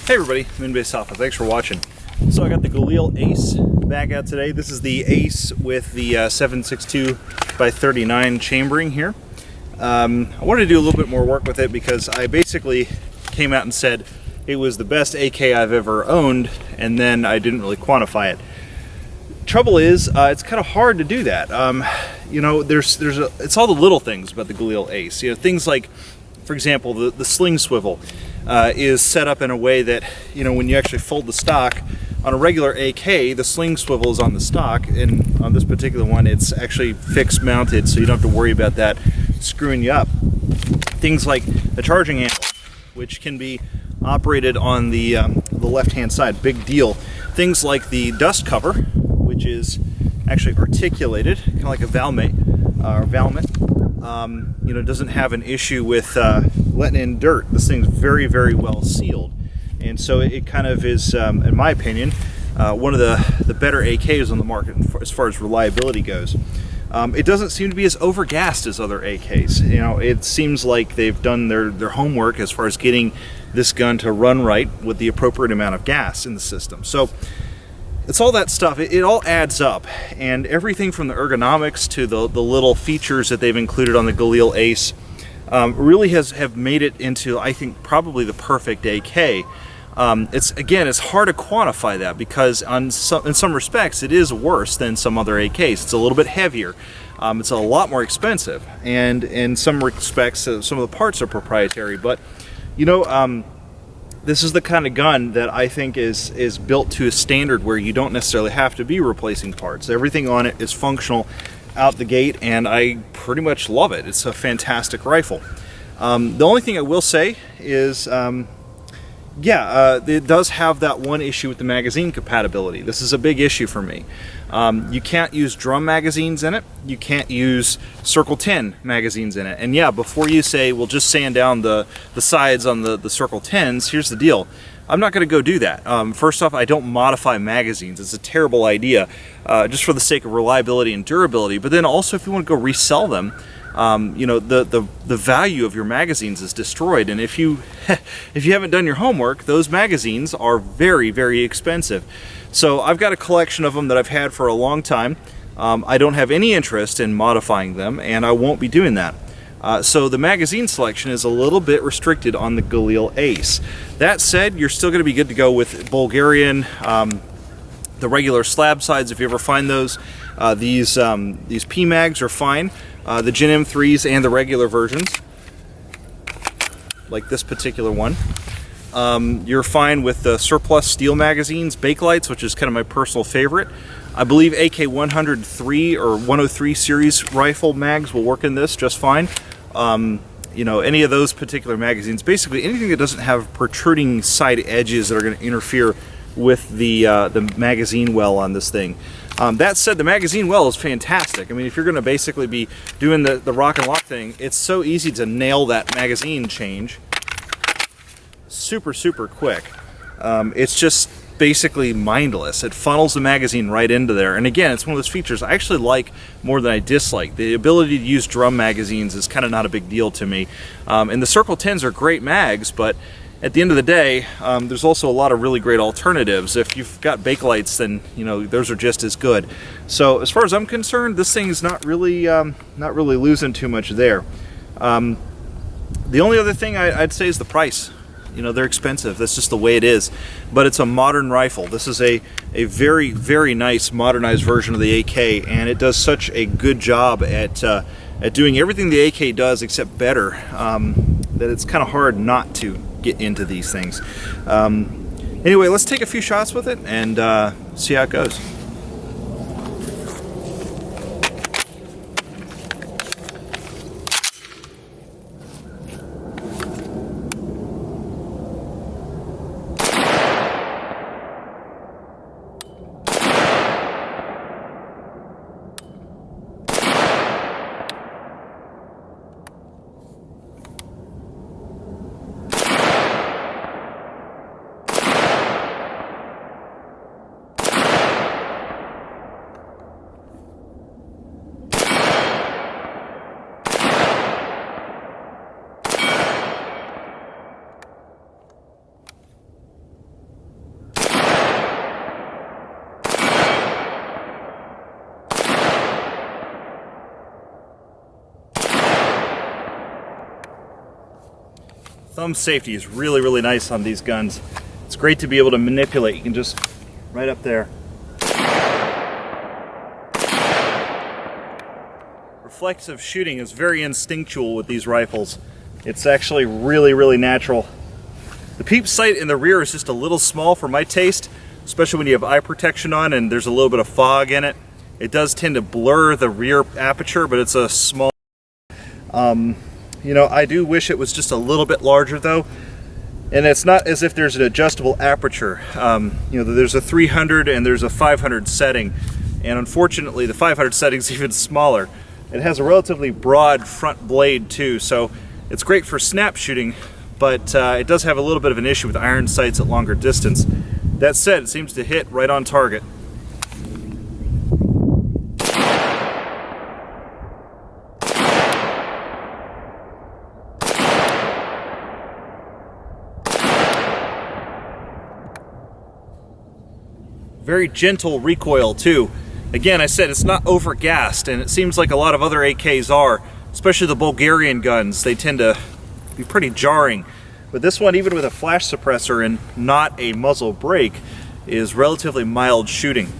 Hey everybody, Moonbase Alpha. Thanks for watching. So I got the Galil Ace back out today. This is the Ace with the 7.62 by 39 chambering here. I wanted to do a little bit more work with it because I basically came out and said it was the best AK I've ever owned, and then I didn't really quantify it. Trouble is, it's kind of hard to do that. You know, it's all the little things about the Galil Ace. You know, things like, for example, the sling swivel is set up in a way that, you know, when you actually fold the stock on a regular AK, the sling swivel is on the stock, and on this particular one, it's actually fixed mounted, so you don't have to worry about that screwing you up. Things like the charging handle, which can be operated on the left-hand side, big deal. Things like the dust cover, which is actually articulated, kind of like a valmet, you know, doesn't have an issue with letting in dirt. This thing's very, very well sealed, and so it kind of is, in my opinion, one of the better AKs on the market as far as reliability goes. It doesn't seem to be as overgassed as other AKs. You know, it seems like they've done their homework as far as getting this gun to run right with the appropriate amount of gas in the system. So it's all that stuff. It all adds up, and everything from the ergonomics to the little features that they've included on the Galil Ace really have made it into, I think, probably the perfect AK. It's hard to quantify that because in some respects it is worse than some other AKs. It's a little bit heavier. It's a lot more expensive, and in some respects some of the parts are proprietary. But you know, this is the kind of gun that I think is built to a standard where you don't necessarily have to be replacing parts. Everything on it is functional out the gate, and I pretty much love it. It's a fantastic rifle. The only thing I will say is, it does have that one issue with the magazine compatibility. This is a big issue for me. You can't use drum magazines in it. You can't use Circle 10 magazines in it. And yeah, before you say, well, just sand down the sides on the Circle 10s, here's the deal. I'm not going to go do that. First off, I don't modify magazines. It's a terrible idea, just for the sake of reliability and durability. But then also, if you want to go resell them, you know, the value of your magazines is destroyed, and if you haven't done your homework, those magazines are very, very expensive. So I've got a collection of them that I've had for a long time. I don't have any interest in modifying them, and I won't be doing that. So the magazine selection is a little bit restricted on the Galil Ace. That said, you're still going to be good to go with Bulgarian, the regular slab sides if you ever find those. These P-Mags are fine. The Gen M3s and the regular versions, like this particular one. You're fine with the surplus steel magazines, Bakelights, which is kind of my personal favorite. I believe AK 103 or 103 series rifle mags will work in this just fine. You know, any of those particular magazines, basically anything that doesn't have protruding side edges that are going to interfere with the magazine well on this thing. That said, the magazine well is fantastic. I mean, if you're going to basically be doing the rock and lock thing, it's so easy to nail that magazine change super, super quick. It's just basically mindless. It funnels the magazine right into there. And again, it's one of those features I actually like more than I dislike. The ability to use drum magazines is kind of not a big deal to me. And the Circle 10s are great mags, but at the end of the day, there's also a lot of really great alternatives. If you've got Bakelights, then you know those are just as good. So as far as I'm concerned, this thing's not really losing too much there. The only other thing I'd say is the price. You know, they're expensive. That's just the way it is. But it's a modern rifle. This is a very, very nice modernized version of the AK, and it does such a good job at doing everything the AK does except better, that it's kind of hard not to get into these things. Anyway, let's take a few shots with it and see how it goes. Thumb safety is really, really nice on these guns. It's great to be able to manipulate. You can just, right up there. Reflexive shooting is very instinctual with these rifles. It's actually really, really natural. The peep sight in the rear is just a little small for my taste, especially when you have eye protection on and there's a little bit of fog in it. It does tend to blur the rear aperture, but it's a small. You know, I do wish it was just a little bit larger though. And it's not as if there's an adjustable aperture. You know, there's a 300 and there's a 500 setting. And unfortunately, the 500 setting is even smaller. It has a relatively broad front blade too, so it's great for snap shooting, but it does have a little bit of an issue with iron sights at longer distance. That said, it seems to hit right on target. Very gentle recoil too. Again, I said it's not overgassed, and it seems like a lot of other AKs are, especially the Bulgarian guns. They tend to be pretty jarring. But this one, even with a flash suppressor and not a muzzle brake, is relatively mild shooting.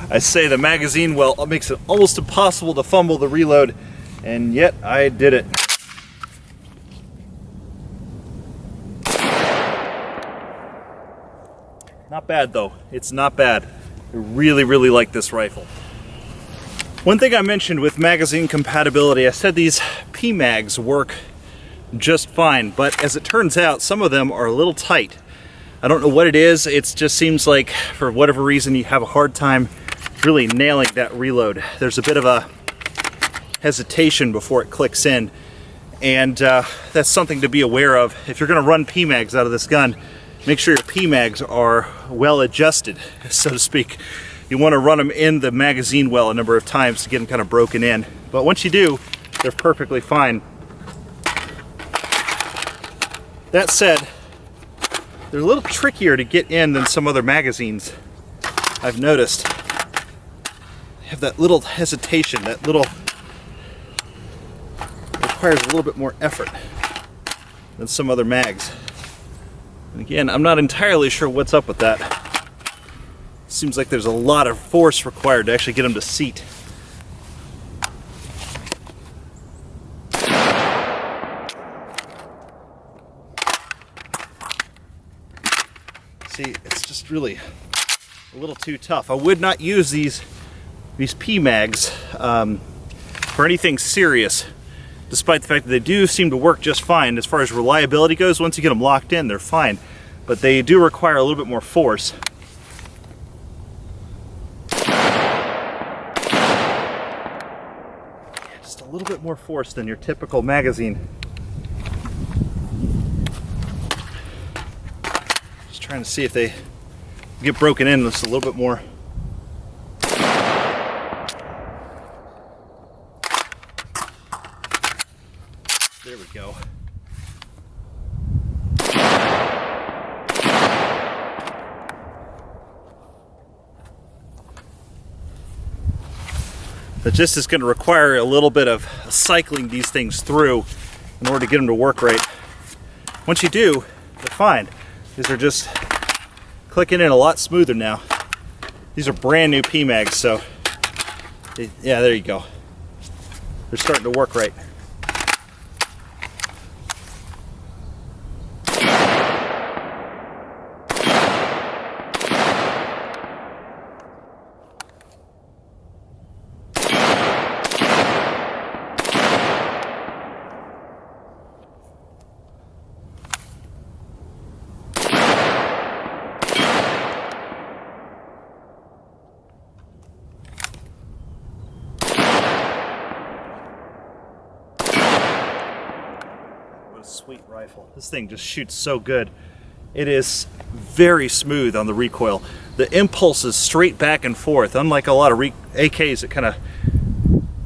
I say the magazine well makes it almost impossible to fumble the reload, and yet I did it. Not bad though, it's not bad. I really, really like this rifle. One thing I mentioned with magazine compatibility, I said these PMags work just fine, but as it turns out, some of them are a little tight. I don't know what it is, it just seems like for whatever reason you have a hard time really nailing that reload. There's a bit of a hesitation before it clicks in, and that's something to be aware of. If you're going to run PMags out of this gun, make sure your PMags are well adjusted, so to speak. You want to run them in the magazine well a number of times to get them kind of broken in. But once you do, they're perfectly fine. That said, they're a little trickier to get in than some other magazines, I've noticed. They have that little hesitation, that little, requires a little bit more effort than some other mags. And again, I'm not entirely sure what's up with that. Seems like there's a lot of force required to actually get them to seat. See, it's just really a little too tough. I would not use these PMags for anything serious, despite the fact that they do seem to work just fine. As far as reliability goes, once you get them locked in, they're fine. But they do require a little bit more force. Just a little bit more force than your typical magazine. Just trying to see if they get broken in just a little bit more. There we go. But just is going to require a little bit of cycling these things through in order to get them to work right. Once you do, they're fine. These are just clicking in a lot smoother now. These are brand new PMags, so yeah, there you go. They're starting to work right. sweet rifle. This thing just shoots so good. It is very smooth on the recoil. The impulse is straight back and forth, unlike a lot of AKs that kind of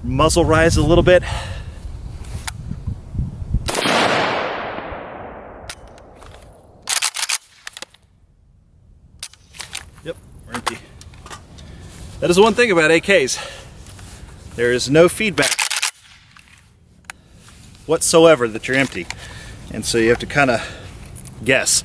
muzzle rise a little bit. Yep, we're empty. That is the one thing about AKs. There is no feedback whatsoever that you're empty. And so you have to kind of guess.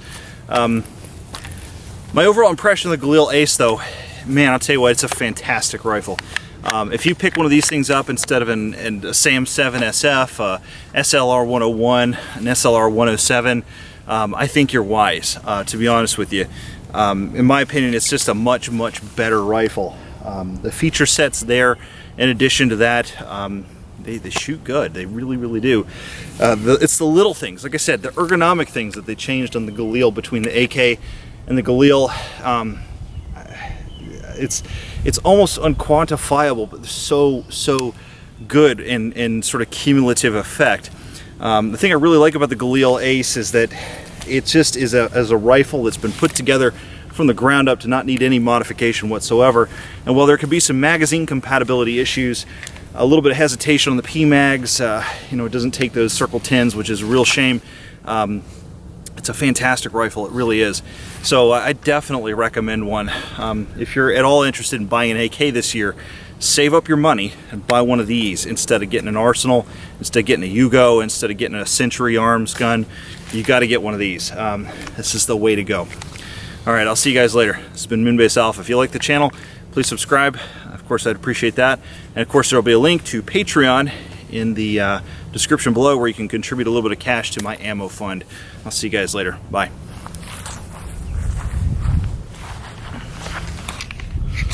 My overall impression of the Galil Ace, though, man, I'll tell you what, it's a fantastic rifle. If you pick one of these things up instead of a SAM 7 SF, SLR 101, an SLR 107, I think you're wise, to be honest with you. In my opinion, it's just a much, much better rifle. The feature set's there. In addition to that, they shoot good. They really, really do. It's the little things, like I said, the ergonomic things that they changed on the Galil between the AK and the Galil. It's almost unquantifiable, but so good in sort of cumulative effect. The thing I really like about the Galil Ace is that it just is a rifle that's been put together from the ground up to not need any modification whatsoever. And while there could be some magazine compatibility issues, a little bit of hesitation on the PMags, you know, it doesn't take those Circle 10s, which is a real shame. It's a fantastic rifle, it really is. So I definitely recommend one. If you're at all interested in buying an AK this year, save up your money and buy one of these instead of getting an Arsenal, instead of getting a Yugo, instead of getting a Century Arms gun. You got to get one of these. This is the way to go. All right, I'll see you guys later. This has been Moonbase Alpha. If you like the channel, please subscribe. Of course, I'd appreciate that. And of course, there will be a link to Patreon in the description below where you can contribute a little bit of cash to my ammo fund. I'll see you guys later. Bye.